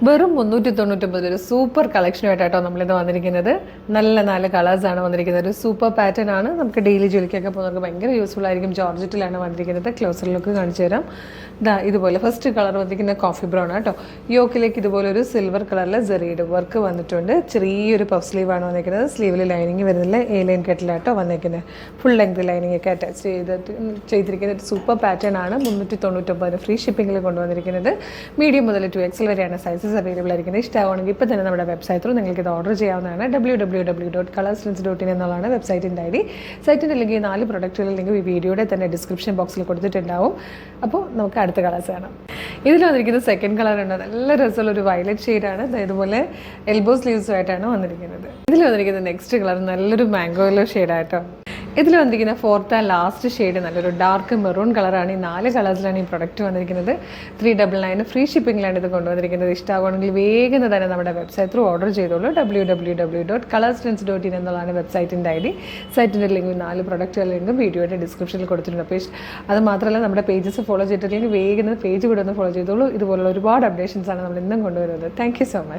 വെറും 399 ഒരു സൂപ്പർ കളക്ഷനുമായിട്ടോ നമ്മളിന്ന് വന്നിരിക്കുന്നത്. നല്ല 4 കളേഴ്സാണ് വന്നിരിക്കുന്നത്. ഒരു സൂപ്പർ പാറ്റേൺ ആണ്. നമുക്ക് ഡെയിലി ജോലിക്കൊക്കെ പോകുന്നവർക്ക് ഭയങ്കര യൂസ്ഫുൾ ആയിരിക്കും. ജോർജറ്റിലാണ് വന്നിരിക്കുന്നത്. ക്ലോസർ ലുക്ക് കാണിച്ചു തരാം. ഇതുപോലെ ഫസ്റ്റ് കളർ വന്നിരിക്കുന്ന കോഫി ബ്രൗൺ ആട്ടോ. യോക്കിലേക്ക് ഇതുപോലെ ഒരു സിൽവർ കളറിൽ സെറിയുടെ വർക്ക് വന്നിട്ടുണ്ട്. ചെറിയൊരു പഫ് സ്ലീവാണ് വന്നിരിക്കുന്നത്. സ്ലീവിൽ ലൈനിങ് വരുന്നില്ല. എ ലൈൻ കെട്ടിലാട്ടോ വന്നിരിക്കുന്നത്. ഫുൾ ലെങ്ത് ലൈനിങ് ഒക്കെ അറ്റാച്ച് ചെയ്തിരിക്കുന്ന ഒരു സൂപ്പർ പാറ്റേൺ ആണ്. 399 ഫ്രീ ഷിപ്പിംഗിൽ കൊണ്ടുവന്നിരിക്കുന്നത്. മീഡിയം മുതൽ 2XL വരെയാണ് സൈസസ് അവൈലബിൾ ആയിരിക്കുന്നത്. ഇഷ്ടമാണെങ്കിൽ ഇപ്പോൾ തന്നെ നമ്മുടെ വെബ്സൈറ്റ് ത്രൂ നിങ്ങൾക്ക് ഇത് ഓർഡർ ചെയ്യാവുന്നതാണ്. www.colorstrends.in എന്നുള്ളതാണ് വെബ്സൈറ്റിൻ്റെ ID. സൈറ്റിൻ്റെ ലിങ്ക് 4 പ്രൊഡക്റ്റുകളുടെ ലിങ്ക് ഈ വീഡിയോയുടെ തന്നെ ഡിസ്ക്രിപ്ഷൻ ബോക്സിൽ കൊടുത്തിട്ടുണ്ടാവും. അപ്പോൾ നമുക്ക് അടുത്ത കളേഴ്സ് കാണാം. ഇതിൽ വന്നിരിക്കുന്ന സെക്കൻഡ് കളർ ഉണ്ട്. നല്ല രസമുള്ള ഒരു വയലറ്റ് ഷെയ്ഡാണ്. ഇതുപോലെ എൽബോ സ്ലീവ്സുമായിട്ടാണ് വന്നിരിക്കുന്നത്. ഇതിൽ വന്നിരിക്കുന്ന നെക്സ്റ്റ് കളർ നല്ലൊരു മാംഗോ യെല്ലോ ഷെയ്ഡായിട്ടോ. ഇതിൽ വന്നിരിക്കുന്ന ഫോർത്ത് ആൻഡ് ലാസ്റ്റ് ഷെയ്ഡ് നല്ലൊരു ഡാർക്ക് മെറൂൺ കളറാണ്. ഈ 4 കളേഴ്സിലാണ് ഈ പ്രൊഡക്റ്റ് വന്നിരിക്കുന്നത്. 399 ഫ്രീ ഷിപ്പിംഗിലാണ് ഇത് കൊണ്ടുവന്നിരിക്കുന്നത്. ഇഷ്ടമാണെങ്കിൽ വേഗം തന്നെ നമ്മുടെ വെബ്സൈറ്റ് ത്രൂ ഓർഡർ ചെയ്തോളൂ. www.colorstrends.in എന്നുള്ളതാണ് വെബ്സൈറ്റിൻ്റെ ID. സൈറ്റിൻ്റെ ലിങ്ക് 4 പ്രൊഡക്റ്റുകളുടെ ലിങ്കും വീഡിയോയുടെ ഡിസ്ക്രിപ്ഷനിൽ കൊടുത്തിട്ടുണ്ട്. അപ്പോൾ അത് മാത്രമല്ല നമ്മുടെ പേജസ് ഫോളോ ചെയ്തിട്ടില്ലെങ്കിൽ വേഗം പേജ് കൂടെ ഒന്ന് ഫോളോ ചെയ്തോളൂ. ഇതുപോലുള്ള ഒരുപാട് അപ്ഡേഷൻസാണ് നമ്മൾ ഇന്നും കൊണ്ടുവരുന്നത്. Thank you so much.